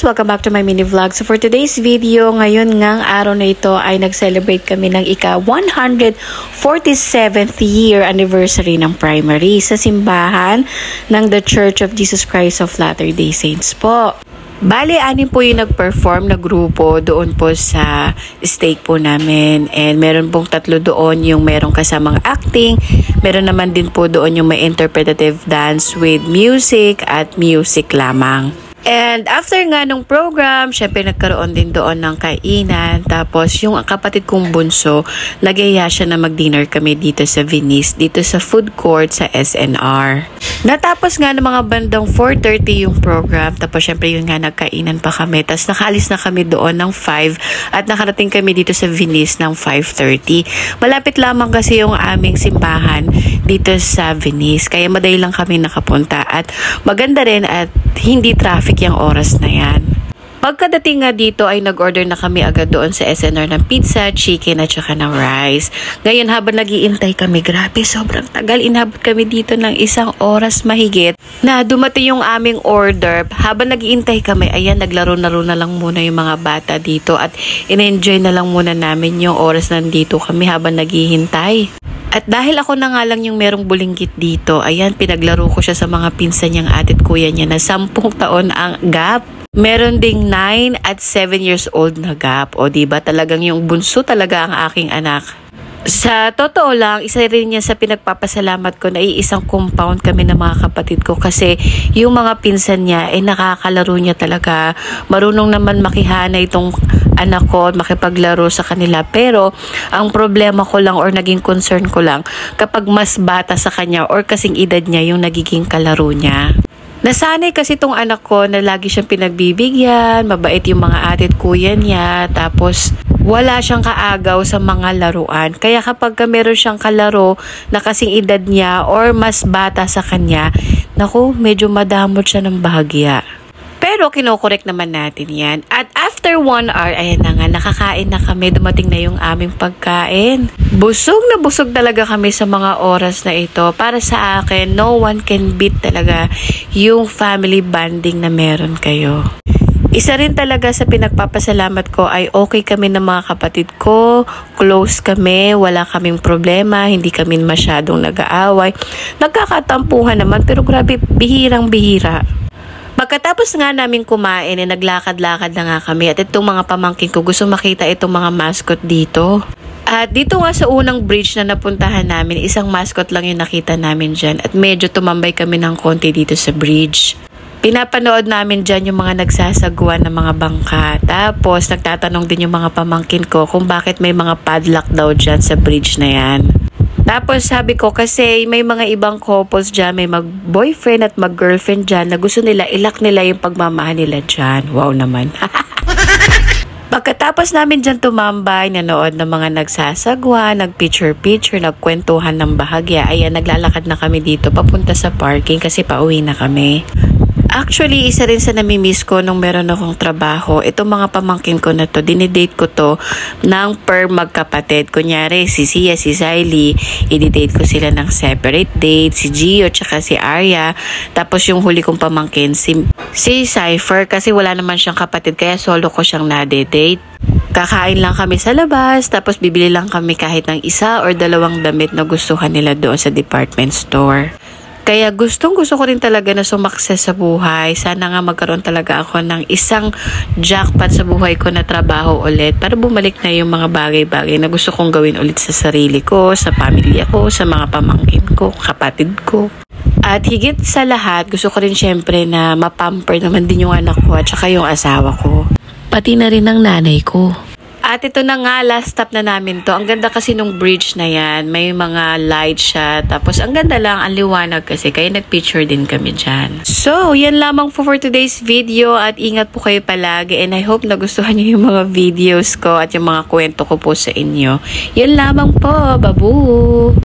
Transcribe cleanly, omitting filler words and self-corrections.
Welcome back to my mini vlog. So for today's video, ngayon ngang araw na ito ay nag-celebrate kami ng ika 147th year anniversary ng primary sa simbahan ng The Church of Jesus Christ of Latter-day Saints po. Bale, 6 po yung nag-perform na grupo doon po sa stake po namin. And meron pong 3 doon yung merong kasamang acting. Meron naman din po doon yung may interpretative dance with music at music lamang. And after nga nung program, syempre nagkaroon din doon ng kainan. Tapos yung kapatid kong bunso, nagaya siya na mag-dinner kami dito sa Venice, dito sa food court sa SNR. Natapos nga ng mga bandang 4:30 yung program. Tapos syempre yun nga nagkainan pa kami. Tapos nakaalis na kami doon ng 5 at nakarating kami dito sa Venice ng 5:30. Malapit lamang kasi yung aming simbahan dito sa Venice. Kaya madali lang kami nakapunta at maganda rin at hindi traffic yung oras na yan. Pagkadating nga dito ay nag-order na kami agad doon sa SNR ng pizza, chicken at saka ng rice. Ngayon habang nag-iintay kami, grabe sobrang tagal. Inabot kami dito ng 1 oras mahigit na dumating yung aming order. Habang nag-iintay kami, ayan naglaro-laro na lang muna yung mga bata dito at in-enjoy na lang muna namin yung oras nandito kami habang naghihintay. At dahil ako na nga lang yung merong bulinggit dito, ayan, pinaglaro ko siya sa mga pinsan niyang atit kuya niya na 10 taon ang gap. Meron ding 9 at 7 years old na gap. O diba talagang yung bunso talaga ang aking anak. Sa totoo lang, isa rin niya sa pinagpapasalamat ko na iisang compound kami ng mga kapatid ko kasi yung mga pinsan niya ay nakakalaro niya talaga. Marunong naman makihana itong anak ko at makipaglaro sa kanila. Pero ang problema ko lang or naging concern ko lang kapag mas bata sa kanya or kasing edad niya yung nagiging kalaro niya. Nasanay kasi itong anak ko na lagi siyang pinagbibigyan, mabait yung mga atit kuya niya, tapos wala siyang kaagaw sa mga laruan. Kaya kapag meron siyang kalaro na kasing edad niya or mas bata sa kanya, naku, medyo madamot siya ng bahagya. Pero kinokorek naman natin yan. At after 1 hour, ayan na nga, nakakain na kami. Dumating na yung aming pagkain. Busog na busog talaga kami sa mga oras na ito. Para sa akin, no one can beat talaga yung family bonding na meron kayo. Isa rin talaga sa pinagpapasalamat ko ay okay kami ng mga kapatid ko, close kami, wala kaming problema, hindi kami masyadong nag-aaway. Nagkakatampuhan naman pero grabe, bihirang-bihira. Pagkatapos nga namin kumain, naglakad-lakad na nga kami at itong mga pamangkin ko gusto makita itong mga mascot dito. At dito nga sa unang bridge na napuntahan namin, isang mascot lang yung nakita namin dyan at medyo tumambay kami ng konti dito sa bridge. Pinapanood namin dyan yung mga nagsasagwan ng mga bangka. Tapos nagtatanong din yung mga pamangkin ko kung bakit may mga padlock daw dyan sa bridge na yan. Tapos sabi ko kasi may mga ibang couples dyan, may mag-boyfriend at mag-girlfriend dyan na gusto nila, ilak nila yung pagmamahal nila dyan. Wow naman. Pagkatapos namin dyan tumambay, nanood ng mga nagsasagwa, nag-picture-picture, nagkwentuhan ng bahagya. Ayan, naglalakad na kami dito papunta sa parking kasi pauwi na kami. Actually, isa rin sa namimiss ko nung meron akong trabaho. Itong mga pamangkin ko na to, dinidate ko to ng per magkapatid. Kunyari, si Sia, si Ziley, i-date ko sila ng separate date. Si Gio, tsaka si Arya. Tapos yung huli kong pamangkin, si Cypher, kasi wala naman siyang kapatid, kaya solo ko siyang na-date. Kakain lang kami sa labas, tapos bibili lang kami kahit ng 1 or 2 damit na gustuhan nila doon sa department store. Kaya gustong gusto ko rin talaga na sumakses sa buhay. Sana nga magkaroon talaga ako ng isang jackpot sa buhay ko na trabaho ulit para bumalik na yung mga bagay-bagay na gusto kong gawin ulit sa sarili ko, sa pamilya ko, sa mga pamangkin ko, kapatid ko. At higit sa lahat, gusto ko rin syempre na mapamper naman din yung anak ko at saka yung asawa ko. Pati na rin ang nanay ko. At ito na nga, last stop na namin to. Ang ganda kasi nung bridge na yan. May mga light siya. Tapos ang ganda lang, ang liwanag kasi. Kaya nagpicture din kami dyan. So, yan lamang for today's video. At ingat po kayo palagi. And I hope nagustuhan niyo yung mga videos ko at yung mga kwento ko po sa inyo. Yan lamang po. Babu!